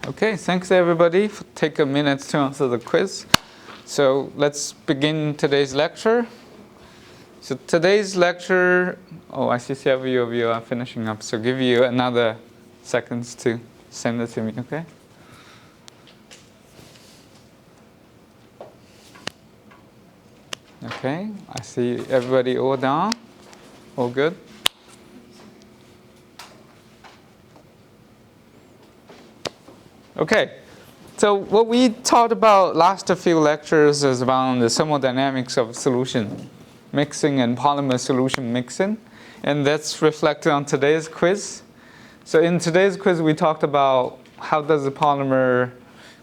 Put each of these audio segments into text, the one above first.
Okay, thanks everybody for taking a minute to answer the quiz. So let's begin today's lecture. So today's lecture, I see several of you are finishing up, so give you another seconds to send it to me, okay? Okay, I see everybody all down, all good? Okay, so what we talked about last few lectures is about the thermodynamics of solution mixing and polymer solution mixing, and that's reflected on today's quiz. So in today's quiz, we talked about how does the polymer,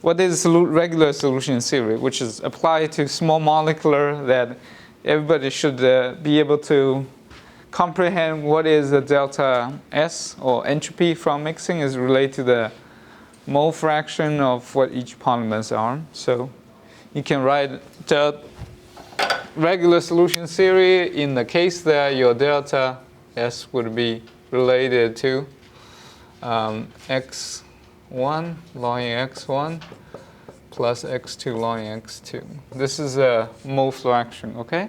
what is regular solution theory, which is applied to small molecular that everybody should be able to comprehend what is the delta S or entropy from mixing is related to the mole fraction of what each polymers are. So you can write the regular solution theory in the case that your delta S would be related to x1 log x1 plus x2 log x2. This is a mole fraction, okay?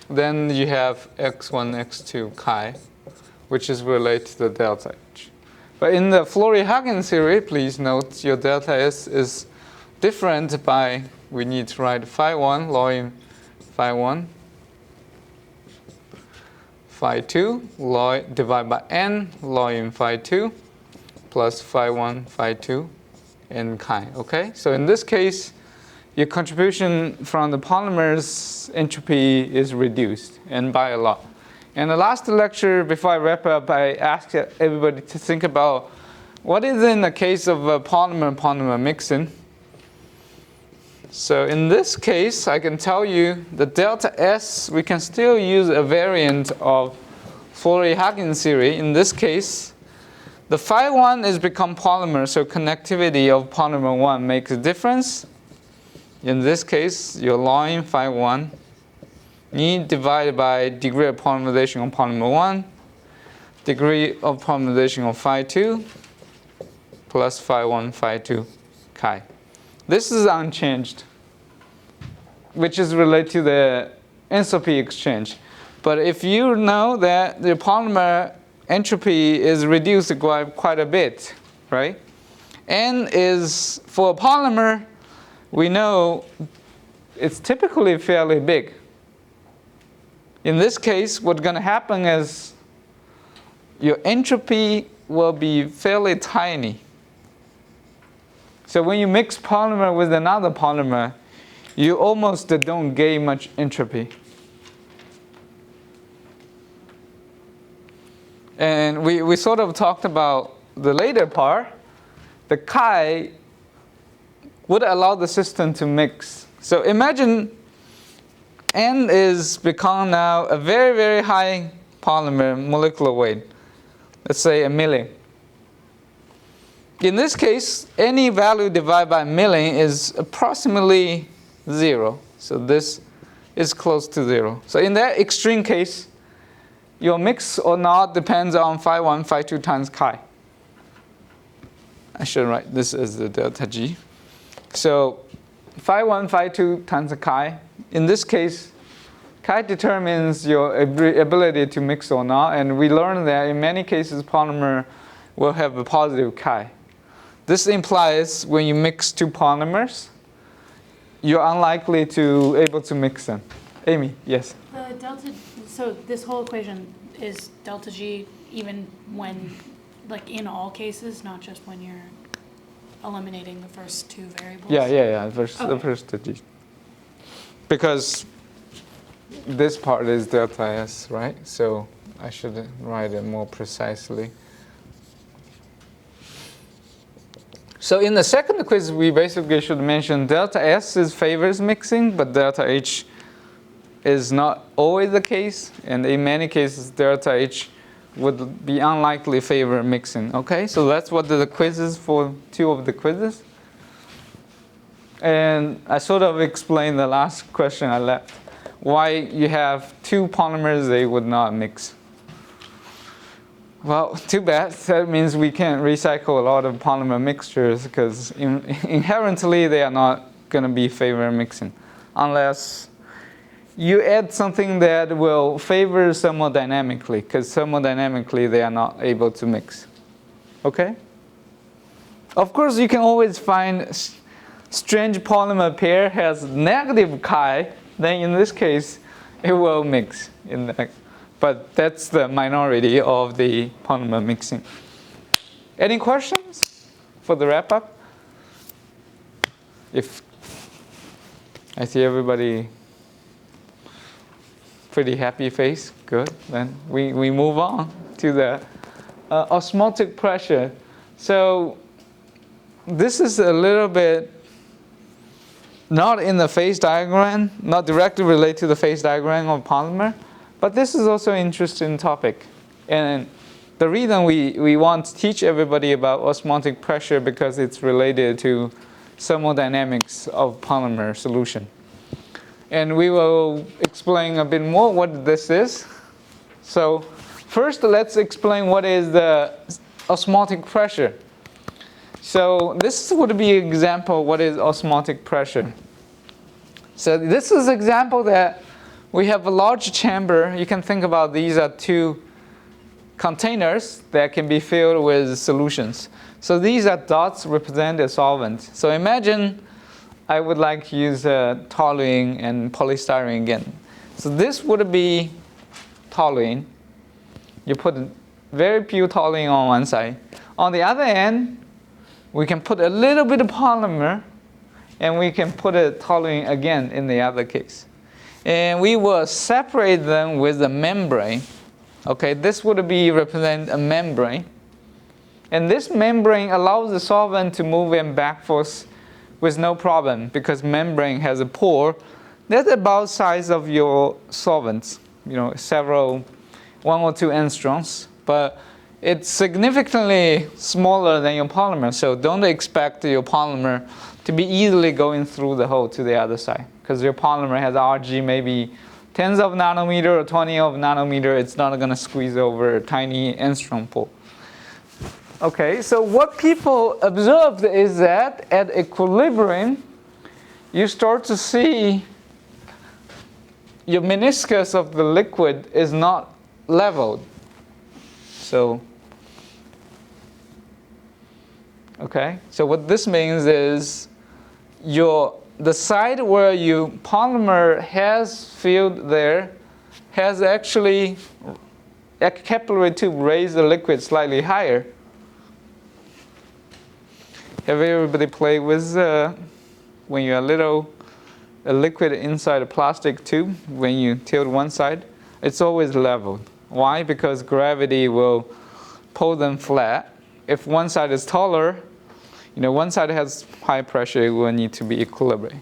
Then you have x1, x2 chi, which is related to the delta H. But in the Flory-Hagen theory, please note your delta S is different by, we need to write phi1 log phi1, phi2 log divided by n log phi2 plus phi1, phi2, and chi, okay? So in this case, your contribution from the polymers entropy is reduced, and by a lot. In the last lecture, before I wrap up, I asked everybody to think about what is in the case of polymer-polymer mixing. So in this case, I can tell you the delta S, we can still use a variant of Flory-Hagen theory. In this case, the phi1 is become polymer, so connectivity of polymer 1 makes a difference. In this case, your log phi1 need divided by degree of polymerization of polymer 1, degree of polymerization of phi2, plus phi1, phi2, chi. This is unchanged, which is related to the enthalpy exchange. But if you know that the polymer entropy is reduced quite a bit, right? N is, for a polymer, we know it's typically fairly big. In this case, what's going to happen is your entropy will be fairly tiny. So when you mix polymer with another polymer, you almost don't gain much entropy. And we sort of talked about the later part. The chi would allow the system to mix. So imagine N is become now a very, very high polymer molecular weight. Let's say 1 million. In this case, any value divided by 1 million is approximately 0. So this is close to 0. So in that extreme case, your mix or not depends on phi1, phi2 times chi. I should write this as the delta G. So phi1, phi2 times chi. In this case, chi determines your ability to mix or not, and we learned that in many cases polymer will have a positive chi. This implies when you mix two polymers, you're unlikely to able to mix them. Amy, yes? The delta, so this whole equation is delta G even when, like in all cases, not just when you're eliminating the first two variables? Yeah. The first G. Because this part is delta S, right? So I should write it more precisely. So in the second quiz, we basically should mention delta S favors mixing, but delta H is not always the case. And in many cases, delta H would be unlikely favor mixing. Okay, so that's what the quiz is for two of the quizzes. And I sort of explained the last question I left. Why you have two polymers, they would not mix. Well, too bad. That means we can't recycle a lot of polymer mixtures because inherently they are not going to be favor mixing unless you add something that will favor thermodynamically, because thermodynamically they are not able to mix. Okay? Of course, you can always find strange polymer pair has negative chi, then in this case it will mix. But that's the minority of the polymer mixing. Any questions for the wrap up? If I see everybody pretty happy face, good. Then we move on to the osmotic pressure. So this is a little bit not in the phase diagram, not directly related to the phase diagram of polymer, but this is also an interesting topic. And the reason we want to teach everybody about osmotic pressure because it's related to thermodynamics of polymer solution. And we will explain a bit more what this is. So first, let's explain what is the osmotic pressure. So this would be an example of what is osmotic pressure. So this is an example that we have a large chamber. You can think about these are two containers that can be filled with solutions. So these are dots represent a solvent. So imagine I would like to use toluene and polystyrene again. So this would be toluene. You put very pure toluene on one side. On the other end, we can put a little bit of polymer, and we can put a toluene again in the other case. And we will separate them with a membrane. Okay, this would be represent a membrane. And this membrane allows the solvent to move in back forth with no problem because membrane has a pore that's about size of your solvents, several 1 or 2 angstroms, but it's significantly smaller than your polymer, so don't expect your polymer to be easily going through the hole to the other side because your polymer has RG maybe tens of nanometer or 20 of nanometer. It's not going to squeeze over a tiny angstrom pore. Okay, so what people observed is that at equilibrium, you start to see your meniscus of the liquid is not leveled. So, okay, so what this means is the side where your polymer has filled there has actually a capillary tube raise the liquid slightly higher. Have everybody played with when you're a liquid inside a plastic tube, when you tilt one side, it's always leveled. Why? Because gravity will pull them flat. If one side is taller, one side has high pressure, it will need to be equilibrium.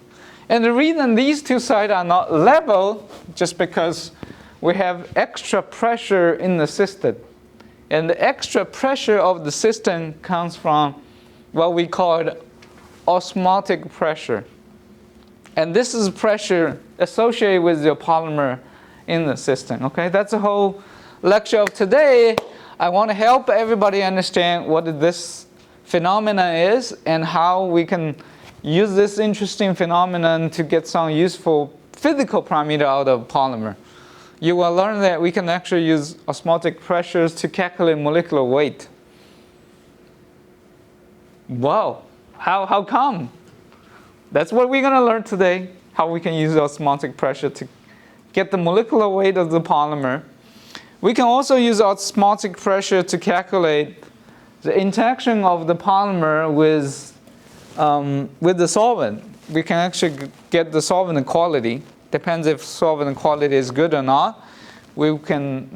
And the reason these two sides are not level, just because we have extra pressure in the system. And the extra pressure of the system comes from what we call osmotic pressure. And this is pressure associated with your polymer in the system. Okay, that's the whole lecture of today. I want to help everybody understand what this phenomenon is and how we can use this interesting phenomenon to get some useful physical parameter out of polymer. You will learn that we can actually use osmotic pressures to calculate molecular weight. Wow, how come? That's what we're going to learn today, how we can use osmotic pressure to get the molecular weight of the polymer. We can also use osmotic pressure to calculate the interaction of the polymer with the solvent. We can actually get the solvent quality. Depends if solvent quality is good or not. We can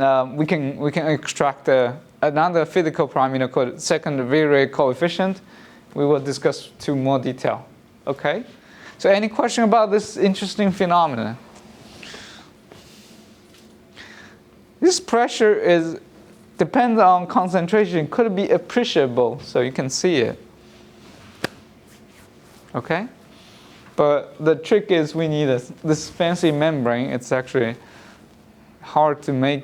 extract another physical parameter called second-degree coefficient. We will discuss to more detail. Okay? So any question about this interesting phenomenon? This pressure depends on concentration. Could be appreciable, so you can see it. Okay? But the trick is we need this fancy membrane. It's actually hard to make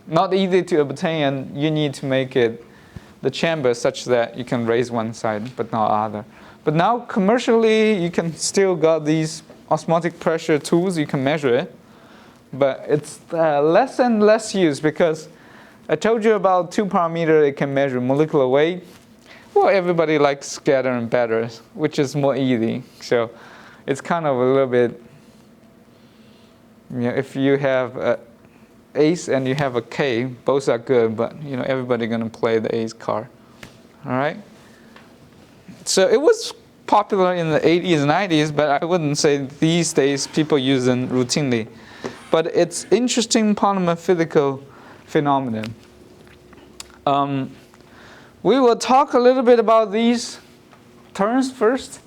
not easy to obtain, and you need to make it the chamber such that you can raise one side but not other. But now commercially you can still got these osmotic pressure tools, you can measure it, but it's less and less used because I told you about 2 parameters. It can measure molecular weight. Well, everybody likes scattering better, which is more easy. So it's kind of a little bit, if you have a ace and you have a K, both are good, but everybody's gonna play the ace card. All right. So it was popular in the 80s and 90s, but I wouldn't say these days people use them routinely. But it's interesting polymer physical phenomenon. We will talk a little bit about these terms first.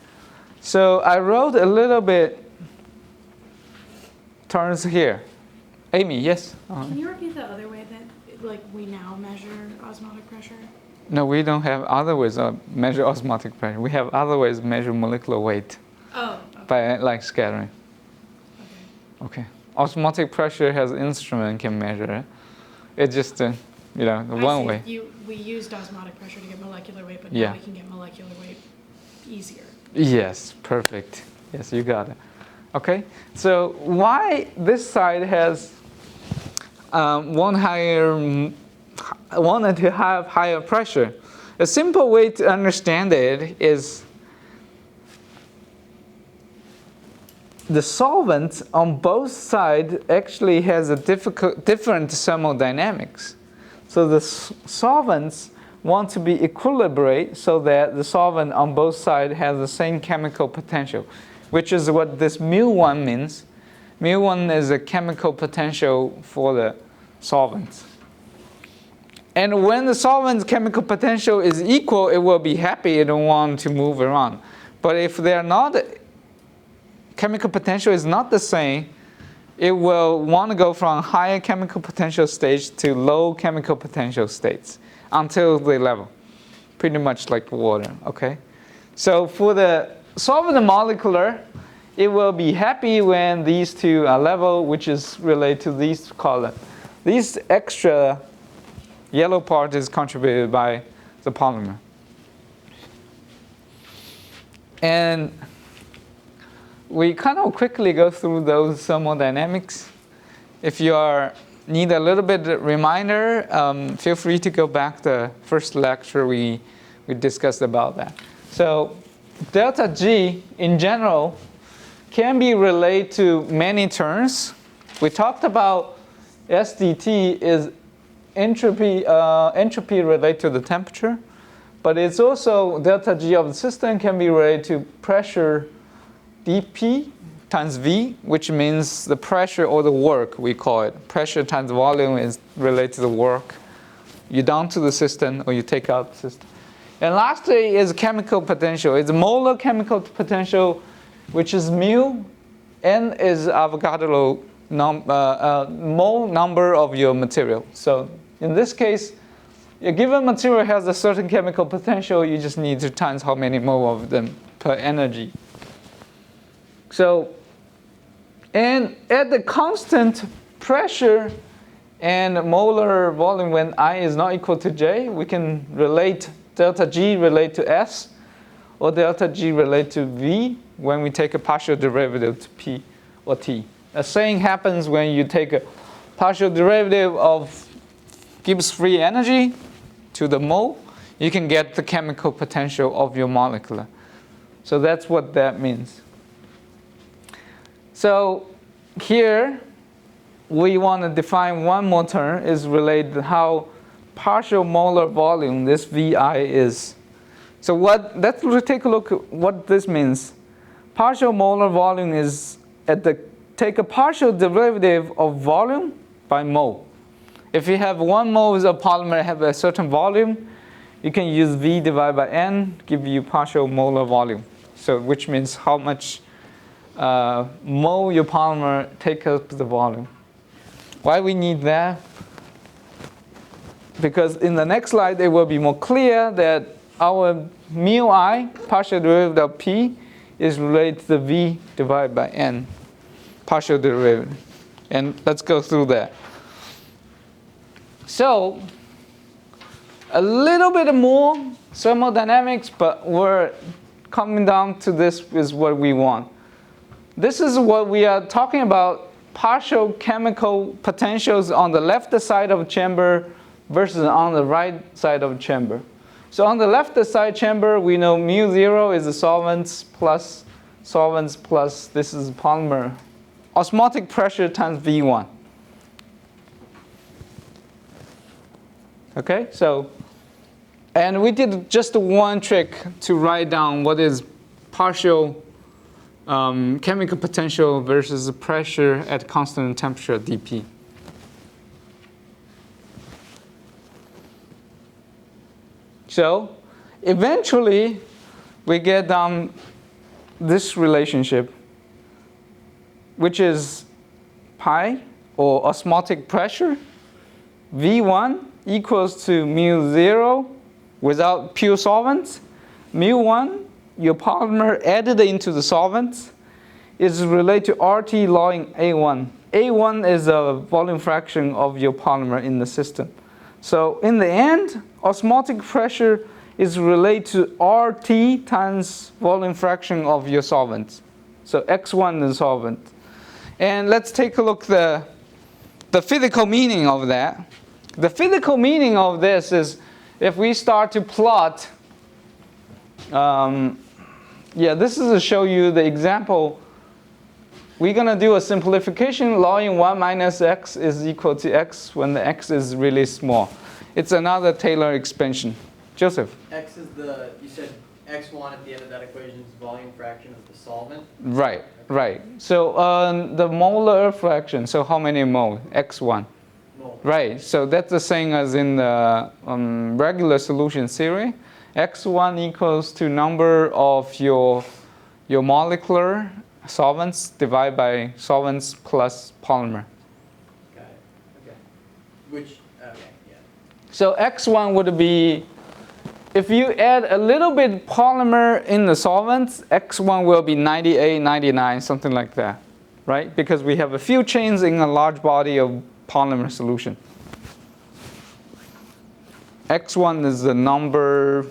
So I wrote a little bit terms here. Amy, yes? Can you repeat the other way that we now measure osmotic pressure? No, we don't have other ways of measure osmotic pressure. We have other ways to measure molecular weight. Oh, okay. By scattering. Okay. Osmotic pressure has instrument can measure it. It's just the one way. We used osmotic pressure to get molecular weight, but Yeah. now we can get molecular weight easier. Yes, perfect. Yes, you got it. Okay. So why this side has wanted to have higher pressure? A simple way to understand it is the solvent on both sides actually has a different thermodynamics. So the solvents want to be equilibrate so that the solvent on both sides has the same chemical potential, which is what this mu1 means. Mu1 is a chemical potential for the solvent. And when the solvent's chemical potential is equal, it will be happy, it don't want to move around. But if they're not, chemical potential is not the same, it will want to go from higher chemical potential stage to low chemical potential states until they level, pretty much like water, okay? So for the solvent molecular, it will be happy when these two are level, which is related to these color. These extra yellow part is contributed by the polymer. And we kind of quickly go through those thermodynamics. If you need a little bit of reminder, feel free to go back to the first lecture we discussed about that. So delta G in general can be related to many terms. We talked about SDT is entropy related to the temperature, but it's also delta G of the system can be related to pressure dP times V, which means the pressure or the work, we call it. Pressure times volume is related to the work you down to the system or you take out the system. And lastly is chemical potential. It's molar chemical potential, which is mu. N is Avogadro mole number of your material. So in this case, a given material has a certain chemical potential. You just need to times how many mole of them per energy. So, and at the constant pressure and molar volume when I is not equal to J, we can relate delta G relate to S or delta G relate to V when we take a partial derivative to P or T. The same happens when you take a partial derivative of Gibbs free energy to the mole, you can get the chemical potential of your molecule. So that's what that means. So here we want to define one more term is related to how partial molar volume this VI is. So let's take a look at what this means. Partial molar volume is take a partial derivative of volume by mole. If you have 1 mole of polymer have a certain volume, you can use V divided by N, give you partial molar volume. So which means how much mole your polymer take up the volume. Why we need that? Because in the next slide it will be more clear that our mu I, partial derivative of P, is related to V divided by N, partial derivative. And let's go through that. So a little bit more thermodynamics, but we're coming down to this is what we want. This is what we are talking about, partial chemical potentials on the left side of chamber versus on the right side of chamber. So on the left side chamber, we know mu0 is the solvents plus this is polymer. Osmotic pressure times V1. Okay, so, and we did just one trick to write down what is partial chemical potential versus the pressure at constant temperature dP. So eventually we get down this relationship, which is pi, or osmotic pressure, V1 equals to mu0 without pure solvents. Mu1, your polymer added into the solvents, is related to RT log A1. A1 is a volume fraction of your polymer in the system. So in the end, osmotic pressure is related to RT times volume fraction of your solvents. So X1 is solvent. And let's take a look at the physical meaning of that. The physical meaning of this is if we start to plot, this is to show you the example. We're going to do a simplification. Log 1 minus x is equal to x when the x is really small. It's another Taylor expansion. Joseph? X is you said x1 at the end of that equation is volume fraction of the solvent? Right, right. So the molar fraction, so how many mole? X1. Mole. Right, so that's the same as in the regular solution theory. X1 equals to number of your molecular solvents divided by solvents plus polymer. Got it. Okay. Okay, yeah. So X1 would be, if you add a little bit polymer in the solvents, X1 will be 98, 99, something like that, right? Because we have a few chains in a large body of polymer solution. X1 is the number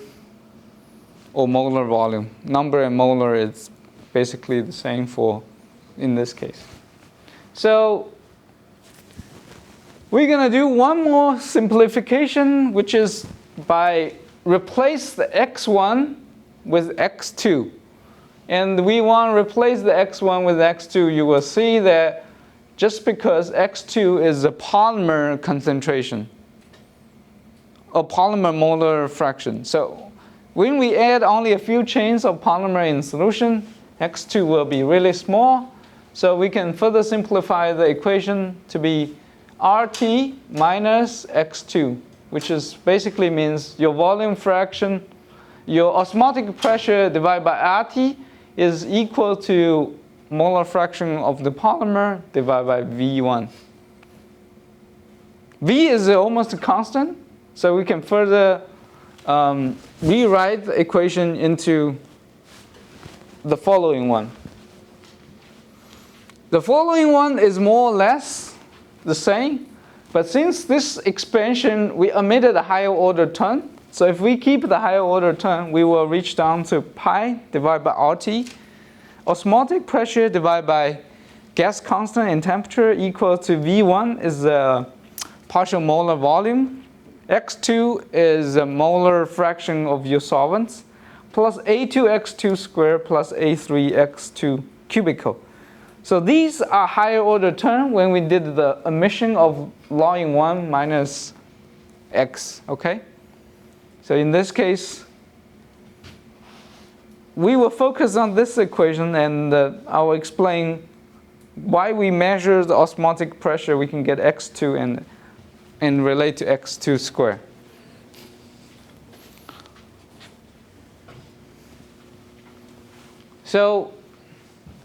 or molar volume. Number and molar is basically the same for in this case. So we're going to do one more simplification, which is by replace the x1 with x2. And we want to replace the x1 with x2. You will see that just because x2 is a polymer concentration, a polymer molar fraction. So when we add only a few chains of polymer in solution, x2 will be really small. So we can further simplify the equation to be RT minus x2, which is basically means your volume fraction, your osmotic pressure divided by RT is equal to molar fraction of the polymer divided by V1. V is almost a constant, so we can further rewrite the equation into the following one. The following one is more or less the same, but since this expansion, we omitted a higher order term. So if we keep the higher order term, we will reach down to pi divided by RT. Osmotic pressure divided by gas constant and temperature equal to V1 is the partial molar volume. X2 is a molar fraction of your solvents, plus A2x2 squared plus A3x2 cubical. So these are higher order terms when we did the omission of log 1 minus x, okay? So in this case, we will focus on this equation, and I will explain why we measure the osmotic pressure. We can get x2 and relate to x2 squared. So,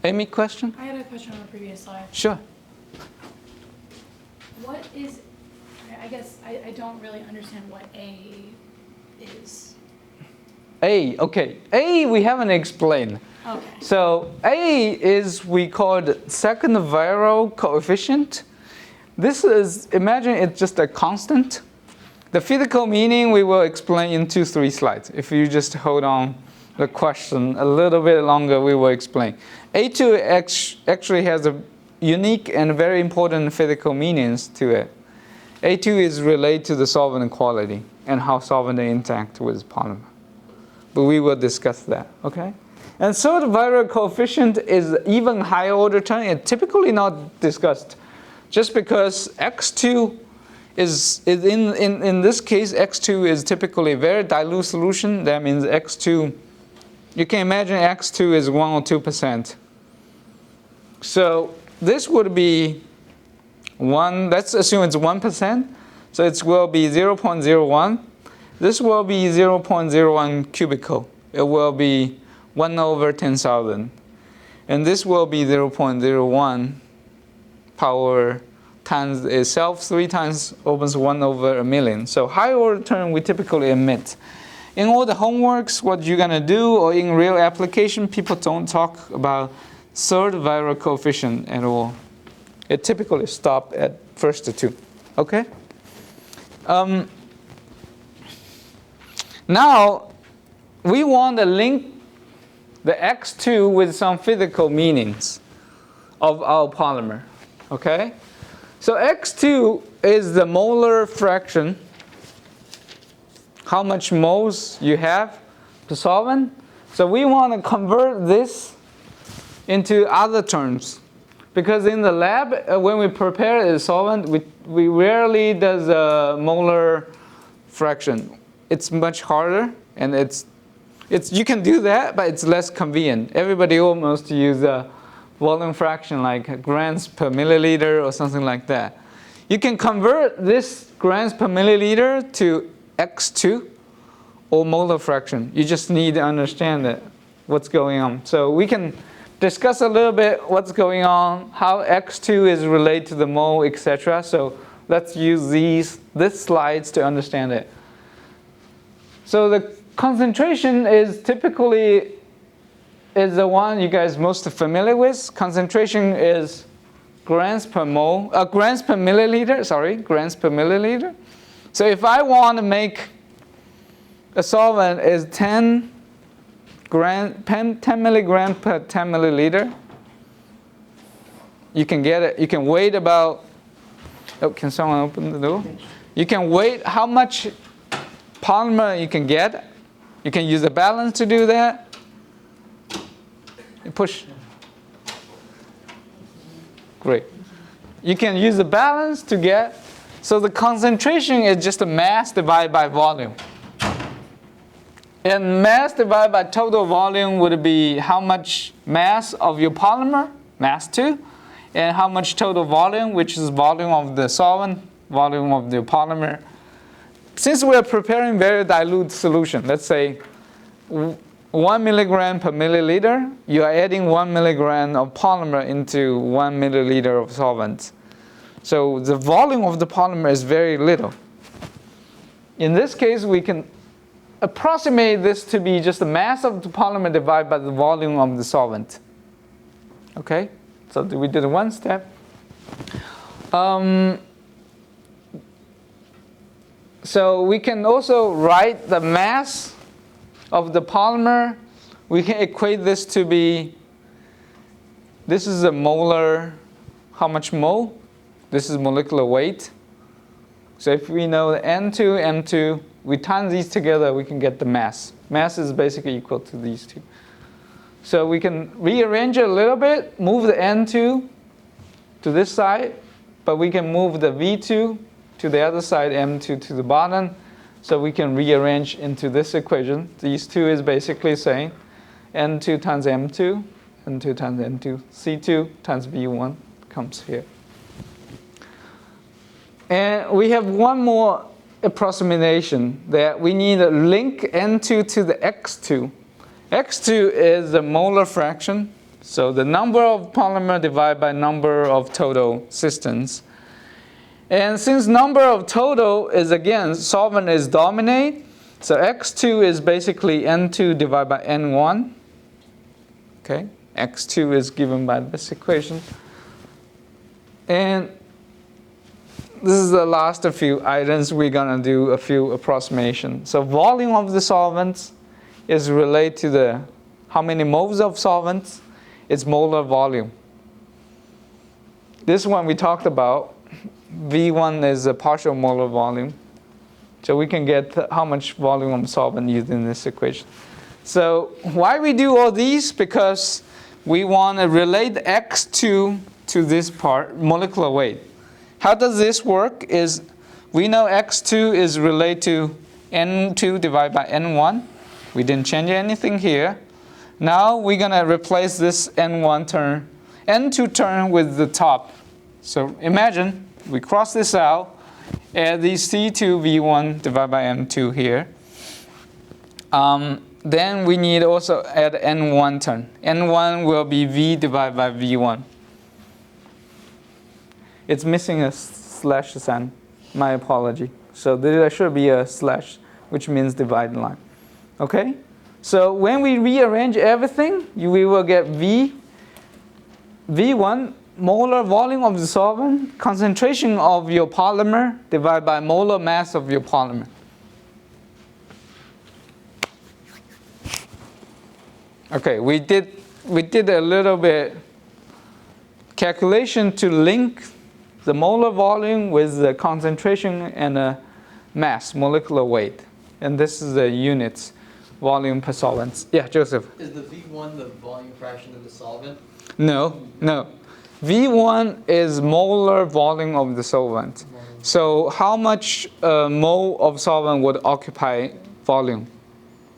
Amy, question? I had a question on the previous slide. Sure. What is, I guess I don't really understand what A is. A, okay. A we haven't explained. Okay. So A is, we call it second viral coefficient. This is, imagine it's just a constant. The physical meaning we will explain in 2-3 slides. If you just hold on the question a little bit longer, we will explain. A2 actually has a unique and very important physical meanings to it. A2 is related to the solvent quality and how solvent interact with polymer. But we will discuss that, okay? And third viral coefficient is even higher order term. It's typically not discussed just because X2 is in this case, X2 is typically a very dilute solution. That means X2, you can imagine X2 is 1 or 2%. So this would be 1, let's assume it's 1%. So it will be 0.01. This will be 0.01 cubical. It will be 1 over 10,000. And this will be 0.01 power times itself, 3 times opens 1 over a million. So high order term we typically omit. In all the homeworks, what you're gonna do, or in real application, people don't talk about third viral coefficient at all. It typically stops at first 2, okay? Now, we want to link the X2 with some physical meanings of our polymer, okay? So X2 is the molar fraction, how much moles you have per solvent. So we want to convert this into other terms. Because in the lab, when we prepare a solvent, we rarely does a molar fraction. It's much harder, and you can do that, but it's less convenient. Everybody almost use a volume fraction like grams per milliliter or something like that. You can convert this grams per milliliter to X2 or molar fraction. You just need to understand that what's going on. So we can discuss a little bit what's going on, how X2 is related to the mole, etc. So let's use these slides to understand it. So the concentration is typically the one you guys most familiar with. Concentration is grams per milliliter. So if I want to make a solvent is 10 milligram per 10 milliliter, you can get it. You can wait about. Oh, can someone open the door? You can wait how much polymer you can get. You can use a balance to do that. You push. Great. You can use a balance to get. So the concentration is just a mass divided by volume. And mass divided by total volume would be how much mass of your polymer, mass 2, and how much total volume, which is volume of the solvent, volume of the polymer. Since we are preparing very dilute solution, let's say 1 milligram per milliliter, you are adding 1 milligram of polymer into 1 milliliter of solvent. So the volume of the polymer is very little. In this case, we can approximate this to be just the mass of the polymer divided by the volume of the solvent. Okay, so we did one step. So we can also write the mass of the polymer. We can equate this to be, this is a molar, how much mole? This is molecular weight. So if we know the N2, M2, we times these together, we can get the mass. Mass is basically equal to these two. So we can rearrange it a little bit, move the N2 to this side, but we can move the V2 to the other side, M2 to the bottom. So we can rearrange into this equation. These two is basically saying N2 times M2, N2 times M2, C2 times V1 comes here. And we have one more approximation that we need to link N2 to the X2. X2 is the molar fraction, so the number of polymer divided by number of total systems. And since number of total is, again, solvent is dominate, so X2 is basically N2 divided by N1. Okay, X2 is given by this equation. And this is the last few items. We're gonna do a few approximations. So volume of the solvent is related to the how many moles of solvent. It's molar volume. This one we talked about. V1 is a partial molar volume. So we can get how much volume of solvent used in this equation. So why we do all these? Because we want to relate x2 to this part, molecular weight. How does this work? Is we know x2 is related to n2 divided by n1. We didn't change anything here. Now we're going to replace this n1 term, n2 term with the top. So imagine we cross this out. Add the C2 V1 divided by N2 here. Then we need also add N1 term. N1 will be V divided by V1. It's missing a slash sign. My apology. So there should be a slash, which means dividing line. Okay? So when we rearrange everything, we will get V1 molar volume of the solvent, concentration of your polymer divided by molar mass of your polymer. Okay, we did a little bit calculation to link the molar volume with the concentration and the mass, molecular weight. And this is the units, volume per solvent. Yeah, Joseph. Is the V1 the volume fraction of the solvent? No. V1 is molar volume of the solvent. So how much mole of solvent would occupy volume?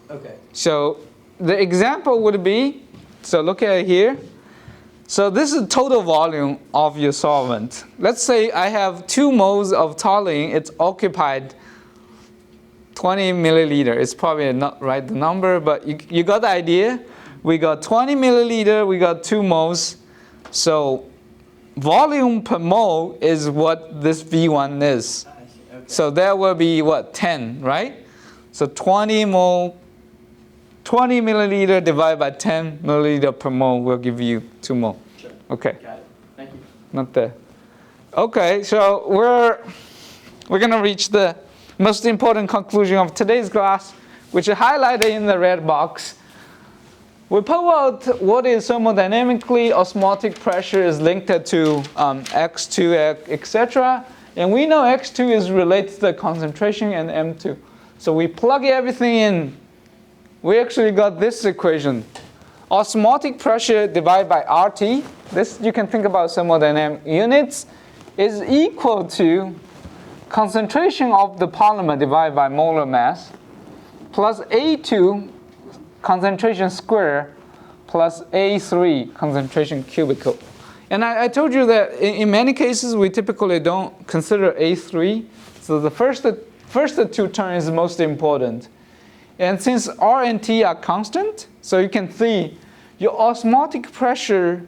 Okay. So the example would be, so look at it here. So this is total volume of your solvent. Let's say I have 2 moles of toluene. It's occupied 20 milliliter. It's probably not right the number, but you got the idea. We got 20 milliliter. We got 2 moles. So volume per mole is what this V1 is. I see. Okay. So that will be what, 10, right? So 20 milliliter divided by 10 milliliter per mole will give you 2 mole. Sure. Okay, Got it. Thank you. not there. Okay, so we're going to reach the most important conclusion of today's class, which is highlighted in the red box. We pull out what is thermodynamically osmotic pressure is linked to X2, etc. And we know X2 is related to the concentration and M2. So we plug everything in. We actually got this equation. Osmotic pressure divided by RT, this you can think about thermodynamic units, is equal to concentration of the polymer divided by molar mass plus A2 concentration square plus A3 concentration cubical. And I told you that in many cases we typically don't consider A3. So the first 2 terms is most important. And since R and T are constant, so you can see your osmotic pressure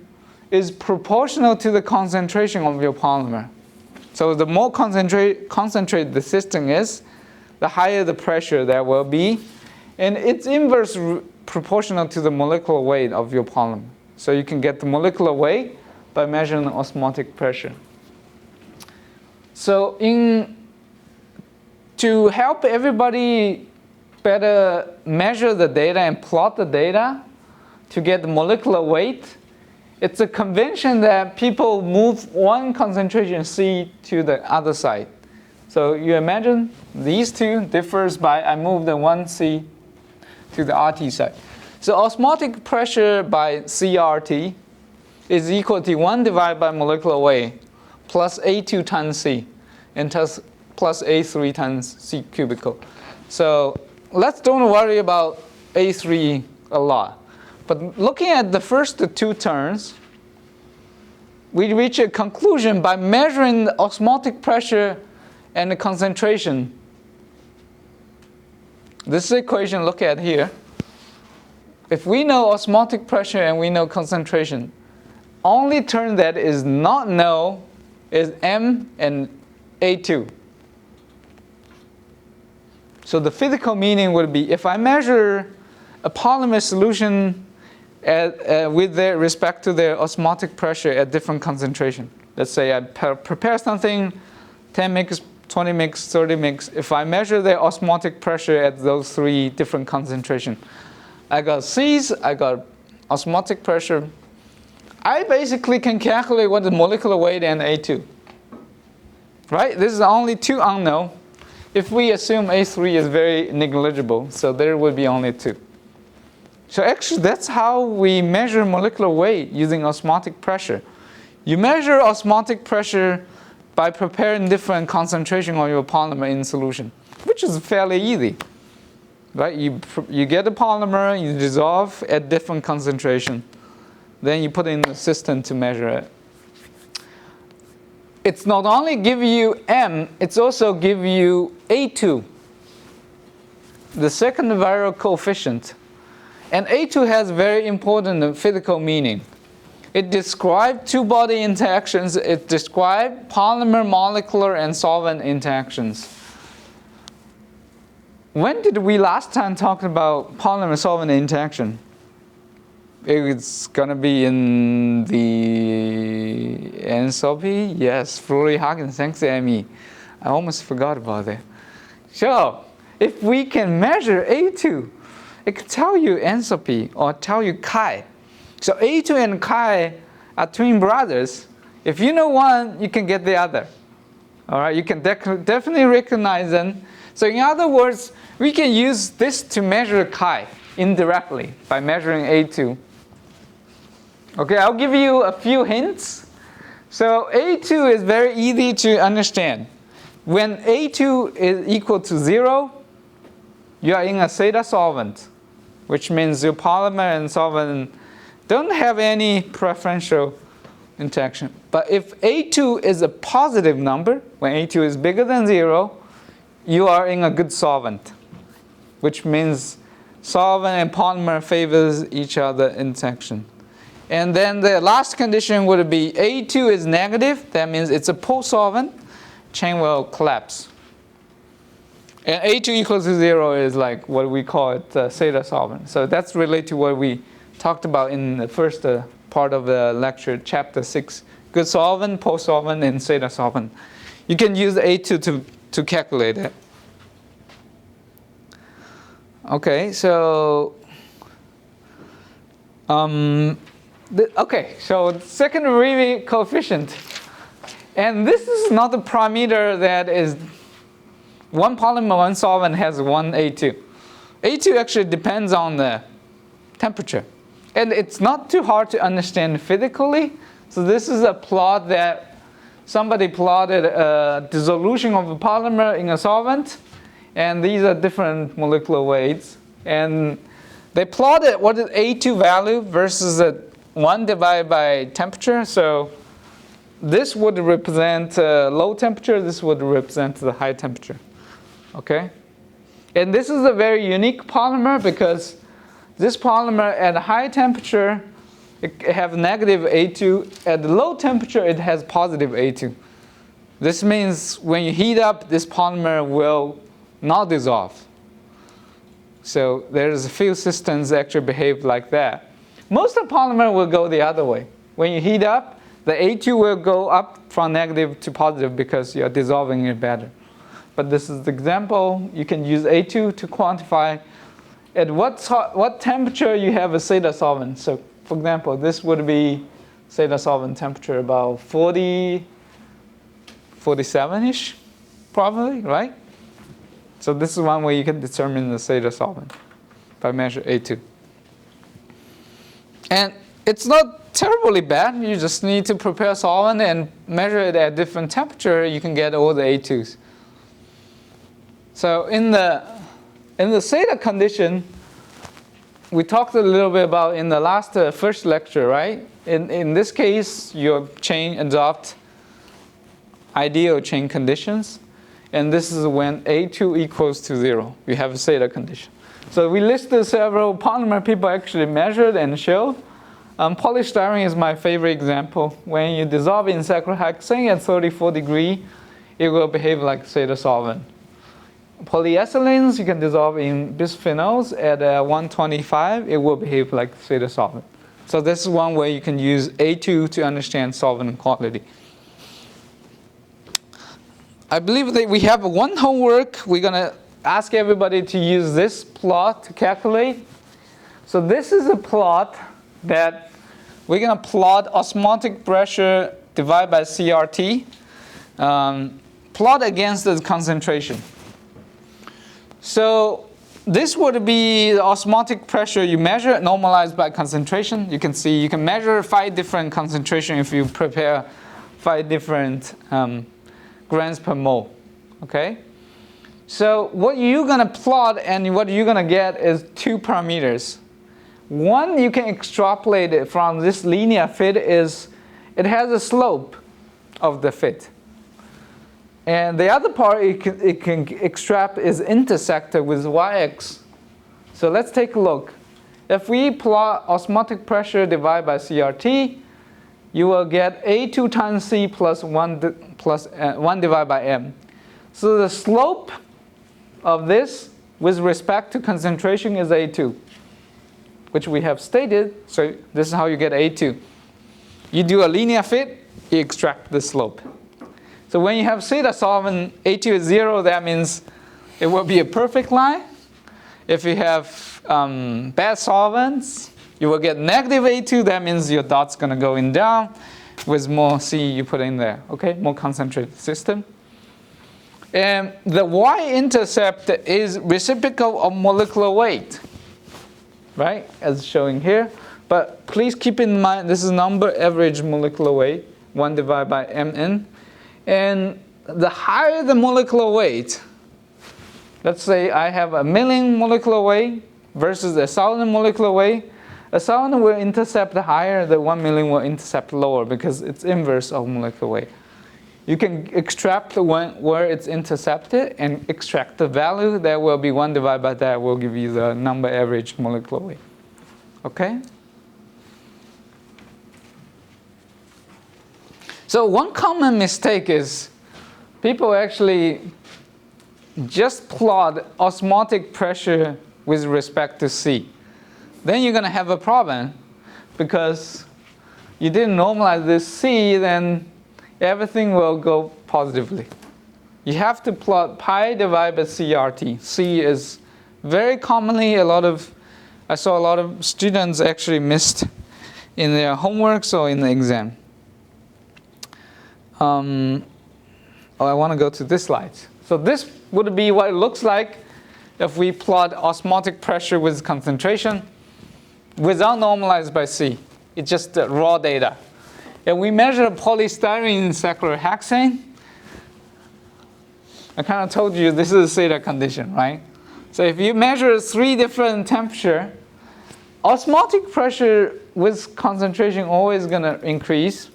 is proportional to the concentration of your polymer. So the more concentrated the system is, the higher the pressure there will be. And it's inverse proportional to the molecular weight of your polymer. So you can get the molecular weight by measuring the osmotic pressure. So to help everybody better measure the data and plot the data to get the molecular weight, it's a convention that people move one concentration C to the other side. So you imagine these two differs by I move the 1C to the RT side. So osmotic pressure by CRT is equal to 1 divided by molecular weight plus A2 times C and plus A3 times C cubical. So let's don't worry about A3 a lot. But looking at the first 2 terms, we reach a conclusion by measuring the osmotic pressure and the concentration. This equation, look at here. If we know osmotic pressure and we know concentration, only term that is not known is M and A2. So the physical meaning would be if I measure a polymer solution with respect to their osmotic pressure at different concentration. Let's say I prepare something 10 mix, 20 mix, 30 mix. If I measure the osmotic pressure at those 3 different concentrations, I got C's, I got osmotic pressure. I basically can calculate what the molecular weight and A2. Right? This is only 2 unknown. If we assume A3 is very negligible, so there would be only 2. So actually that's how we measure molecular weight using osmotic pressure. You measure osmotic pressure by preparing different concentration of your polymer in solution, which is fairly easy. Right? You get a polymer, you dissolve at different concentration. Then you put it in the system to measure it. It's not only give you M, it's also give you A2, the second viral coefficient. And A2 has very important physical meaning. It describes two-body interactions. It describes polymer, molecular, and solvent interactions. When did we last time talk about polymer-solvent interaction? It's going to be in the enthalpy. Yes, Fleury-Hagen. Thanks, Amy. I almost forgot about that. So, if we can measure A2, it can tell you enthalpy or tell you chi. So A2 and chi are twin brothers. If you know one, you can get the other. All right, you can definitely recognize them. So in other words, we can use this to measure chi indirectly by measuring A2. Okay, I'll give you a few hints. So A2 is very easy to understand. When A2 is equal to 0, you are in a Zeta solvent, which means your polymer and solvent don't have any preferential interaction. But if A2 is a positive number, when A2 is bigger than 0, you are in a good solvent, which means solvent and polymer favors each other interaction. And then the last condition would be A2 is negative. That means it's a poor solvent. Chain will collapse. And A2 equals to 0 is like what we call it Zeta solvent. So that's related to what we talked about in the first part of the lecture, chapter 6. Good solvent, poor solvent, and Zeta solvent. You can use A2 to calculate it. Okay, so so secondary coefficient. And this is not a parameter that is one polymer, one solvent has one A2. A2 actually depends on the temperature. And it's not too hard to understand physically. So this is a plot that somebody plotted a dissolution of a polymer in a solvent. And these are different molecular weights. And they plotted what is A2 value versus the 1 divided by temperature. So this would represent low temperature. This would represent the high temperature. Okay? And this is a very unique polymer because this polymer at a high temperature, it has negative A2. At low temperature, it has positive A2. This means when you heat up, this polymer will not dissolve. So there's a few systems that actually behave like that. Most of the polymer will go the other way. When you heat up, the A2 will go up from negative to positive because you're dissolving it better. But this is the example. You can use A2 to quantify at what temperature you have a Zeta solvent. So for example, this would be Zeta solvent temperature about 40, 47-ish, probably, right? So this is one way you can determine the Zeta solvent by measure A2. And it's not terribly bad. You just need to prepare solvent and measure it at different temperature. You can get all the A2s. So in the Zeta condition, we talked a little bit about in the last first lecture, right? In this case, your chain adopt ideal chain conditions. And this is when A2 equals to 0. You have a Zeta condition. So we listed several polymer people actually measured and showed. Polystyrene is my favorite example. When you dissolve in cyclohexane at 34 degrees, it will behave like Zeta solvent. Polyethylenes, you can dissolve in bisphenols at 125. It will behave like Zeta solvent. So this is one way you can use A2 to understand solvent quality. I believe that we have one homework. We're going to ask everybody to use this plot to calculate. So this is a plot that we're going to plot osmotic pressure divided by CRT, plot against the concentration. So this would be the osmotic pressure you measure, normalized by concentration. You can see you can measure 5 different concentrations if you prepare 5 different grams per mole. Okay? So what you're going to plot and what you're going to get is 2 parameters. One, you can extrapolate it from this linear fit is it has a slope of the fit. And the other part it can extract is intersected with y-axis. So let's take a look. If we plot osmotic pressure divided by CRT, you will get A2 times C plus 1 divided by M. So the slope of this with respect to concentration is A2, which we have stated. So this is how you get A2. You do a linear fit, you extract the slope. So when you have theta solvent, A2 is 0, that means it will be a perfect line. If you have bad solvents, you will get negative A2, that means your dot's going to go in down with more C you put in there, okay? More concentrated system. And the y-intercept is reciprocal of molecular weight, right, as showing here. But please keep in mind, this is number average molecular weight, 1 divided by mn. And the higher the molecular weight, let's say I have 1,000,000 molecular weight versus 1,000 molecular weight, 1,000 will intercept higher, the 1,000,000 will intercept lower because it's inverse of molecular weight. You can extract where it's intercepted and extract the value. That will be 1 divided by that will give you the number average molecular weight. Okay? So one common mistake is people actually just plot osmotic pressure with respect to C. Then you're going to have a problem because you didn't normalize this C, then everything will go positively. You have to plot pi divided by CRT. C is very commonly I saw a lot of students actually missed in their homeworks or in the exam. I want to go to this slide. So this would be what it looks like if we plot osmotic pressure with concentration without normalized by C. It's just raw data. And we measure polystyrene cyclohexane. I kind of told you this is a theta condition, right? So if you measure 3 different temperature, osmotic pressure with concentration always going to increase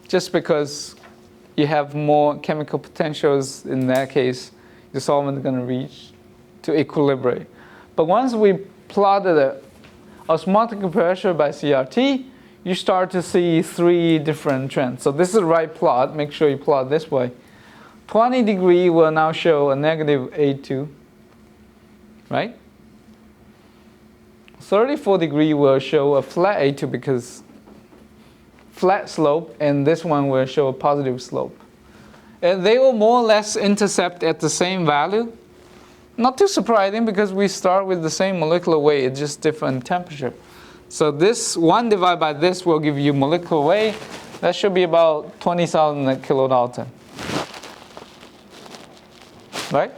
just because you have more chemical potentials. In that case, the solvent is going to reach to equilibrium. But once we plotted the osmotic pressure by CRT, you start to see 3 different trends. So this is the right plot. Make sure you plot this way. 20 degree will now show a negative A2, right? 34 degree will show a flat A2 because flat slope, and this one will show a positive slope. And they will more or less intercept at the same value. Not too surprising because we start with the same molecular weight, it's just different temperature. So this 1 divided by this will give you molecular weight. That should be about 20,000 kilodalton. Right?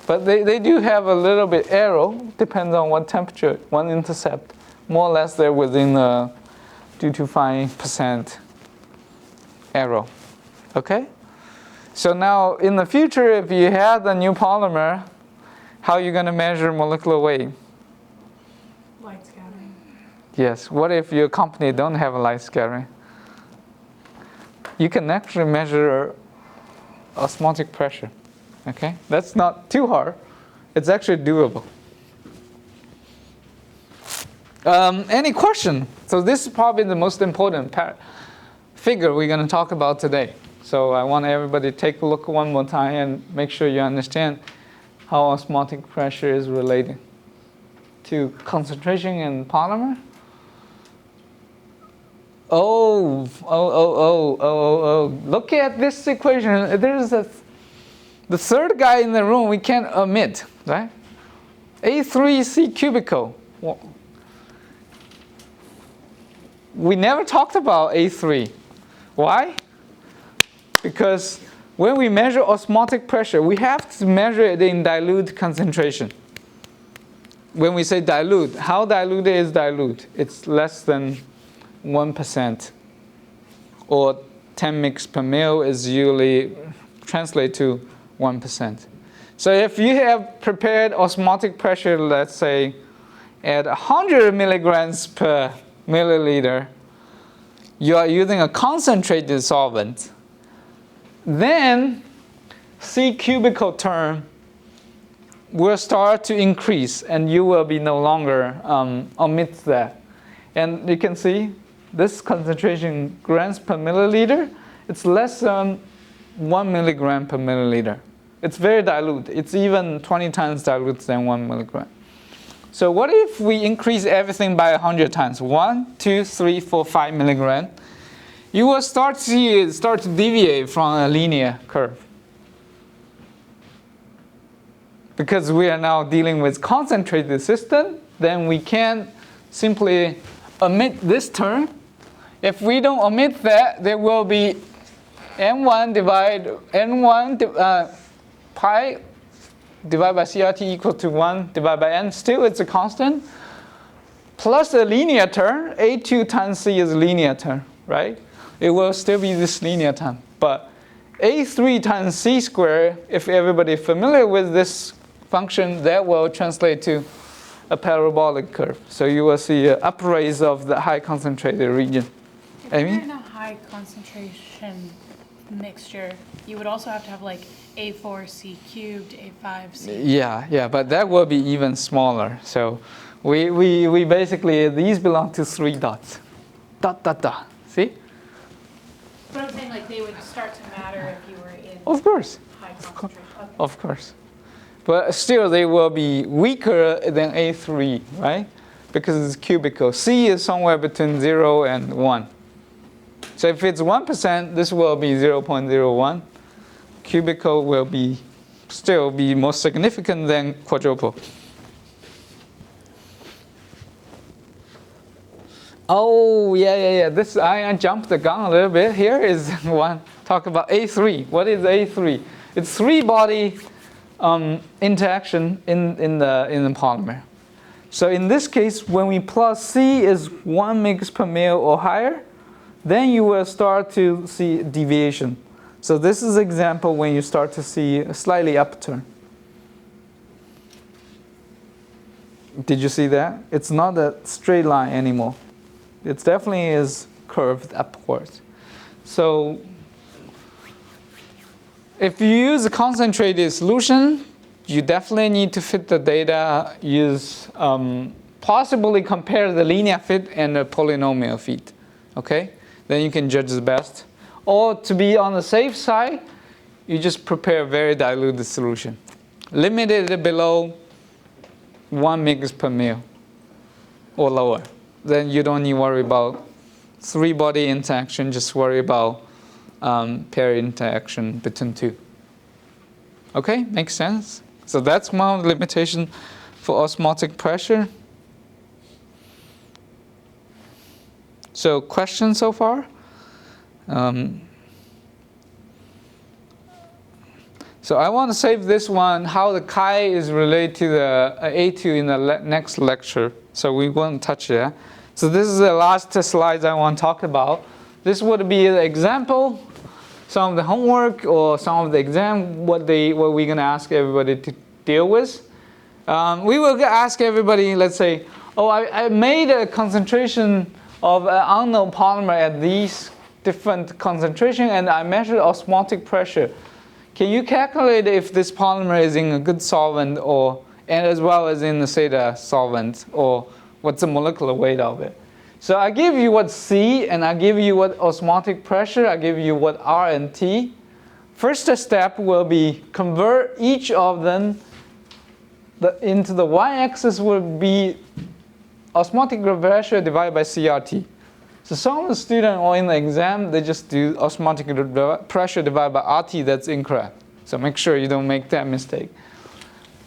But they do have a little bit error, depends on what temperature, one intercept. More or less they're within 2 to 5% error. Okay? So now in the future, if you have the new polymer, how are you going to measure molecular weight? Light scattering. Yes. What if your company don't have a light scattering? You can actually measure osmotic pressure. Okay? That's not too hard. It's actually doable. Any question? So this is probably the most important figure we're going to talk about today. So I want everybody to take a look one more time and make sure you understand how osmotic pressure is related to concentration in polymer. Look at this equation. There's the third guy in the room we can't omit, right? A3C cubical. Well, we never talked about A3. Why? Because when we measure osmotic pressure, we have to measure it in dilute concentration. When we say dilute, how diluted is dilute? It's less than 1%. Or 10 mg per mil is usually translate to 1%. So if you have prepared osmotic pressure, let's say, at 100 milligrams per milliliter, you are using a concentrated solvent, then C cubical term will start to increase and you will be no longer omit that. And you can see this concentration grams per milliliter, it's less than 1 milligram per milliliter. It's very dilute. It's even 20 times dilute than 1 milligram. So what if we increase everything by 100 times? 1, 2, 3, 4, 5 milligram. You will start to see it start to deviate from a linear curve. Because we are now dealing with concentrated system, then we can simply omit this term. If we don't omit that, there will be N1 pi divided by CRT equal to 1 divided by N. Still, it's a constant. Plus a linear term. A2 times C is a linear term, right? It will still be this linear term. But A3 times C squared, if everybody is familiar with this function, that will translate to a parabolic curve. So you will see an upraise of the high concentrated region. If you're in a high concentration mixture, you would also have to have like A4C cubed, A5C. Yeah, but that will be even smaller. So we basically, these belong to 3 dots. Dot, dot, dot. See? But I'm saying like they would start to matter if you were in Of course. high concentration. Okay. Of course. But still, they will be weaker than A3, right? Because it's cubical. C is somewhere between 0 and 1. So if it's 1%, this will be 0.01. Cubical will be still be more significant than quadruple. Oh, yeah. This I jumped the gun a little bit. Here is one. Talk about A3. What is A3? It's 3-body interaction in the polymer. So in this case, when we plot C is 1 mg per mil or higher, then you will start to see deviation. So this is an example when you start to see a slightly upturn. Did you see that? It's not a straight line anymore. It definitely is curved upwards. So if you use a concentrated solution, you definitely need to fit the data, use possibly compare the linear fit and the polynomial fit. Okay? Then you can judge the best. Or to be on the safe side, you just prepare a very diluted solution. Limit it below 1 mg per mil or lower. Then you don't need to worry about 3-body interaction, just worry about pair interaction between 2. Okay, makes sense? So that's one limitation for osmotic pressure. So questions so far? So I want to save this one, how the chi is related to the A2 in the next lecture. So we won't touch it. So this is the last slides I want to talk about. This would be an example, some of the homework or some of the exam, what we're going to ask everybody to deal with. We will ask everybody, let's say, oh, I made a concentration of an unknown polymer at these different concentration and I measured osmotic pressure. Can you calculate if this polymer is in a good solvent and as well as in the SATA solvent, or what's the molecular weight of it? So I give you what C and I give you what osmotic pressure, I give you what R and T. First step will be convert each of them into the y-axis will be osmotic pressure divided by CRT. So some of the student or in the exam, they just do osmotic pressure divided by RT. That's incorrect. So make sure you don't make that mistake.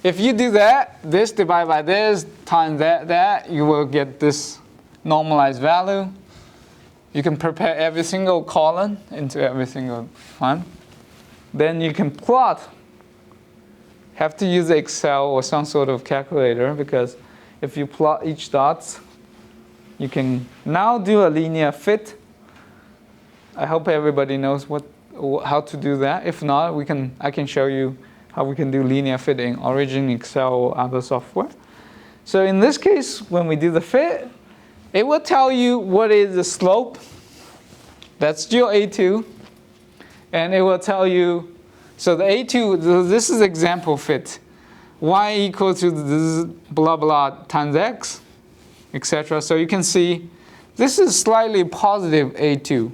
If you do that, this divided by this times that, you will get this normalized value. You can prepare every single column into every single one. Then you can plot. Have to use Excel or some sort of calculator, because if you plot each dot, you can now do a linear fit. I hope everybody knows how to do that. If not, I can show you how we can do linear fit in Origin, Excel, or other software. So in this case, when we do the fit, it will tell you what is the slope. That's your A2. And it will tell you, so the A2, this is example fit. Y equal to this blah blah times X, etc. So you can see this is slightly positive A2,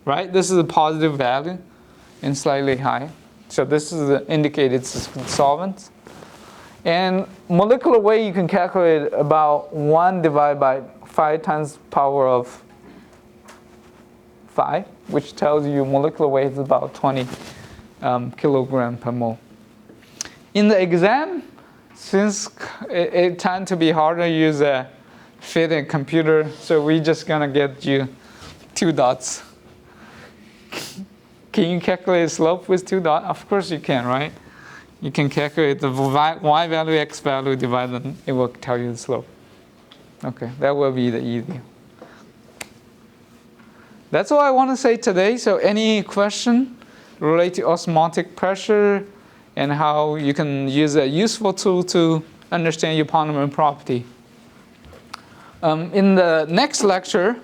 right? This is a positive value and slightly high. So this is indicated solvent. And molecular weight, you can calculate about 1 divided by 5 times power of 5, which tells you molecular weight is about 20 kilogram per mole. In the exam, since it tends to be harder to use a fit and computer, so we're just going to get you 2 dots. Can you calculate slope with 2 dots? Of course you can, right? You can calculate the y value, x value, divide them. It will tell you the slope. Okay, that will be the easy. That's all I want to say today. So any question related to osmotic pressure and how you can use a useful tool to understand your polymer property. In the next lecture,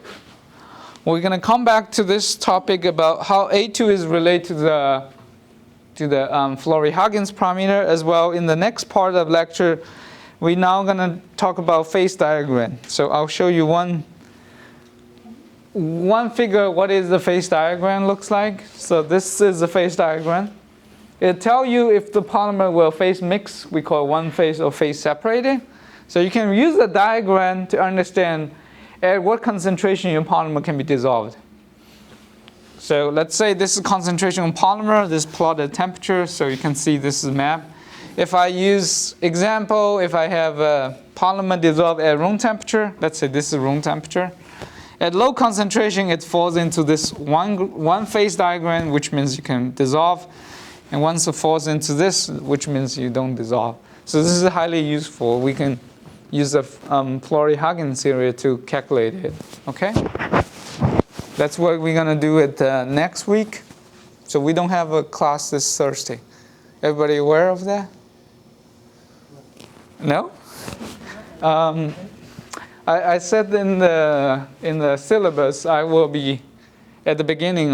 we're going to come back to this topic about how A2 is related to the Flory-Huggins parameter as well. In the next part of lecture, we're now going to talk about phase diagram. So I'll show you one figure what is the phase diagram looks like. So this is the phase diagram. It'll tell you if the polymer will phase mix, we call it one phase or phase separated. So you can use the diagram to understand at what concentration your polymer can be dissolved. So let's say this is concentration on polymer, this plotted temperature, so you can see this is map. If I use example, if I have a polymer dissolved at room temperature, let's say this is room temperature. At low concentration, it falls into this one phase diagram, which means you can dissolve. And once it falls into this, which means you don't dissolve. So this is highly useful. We can use the Flory-Huggins theory to calculate it. Okay? That's what we're going to do it next week. So we don't have a class this Thursday. Everybody aware of that? No? I said in the syllabus I will be at the beginning of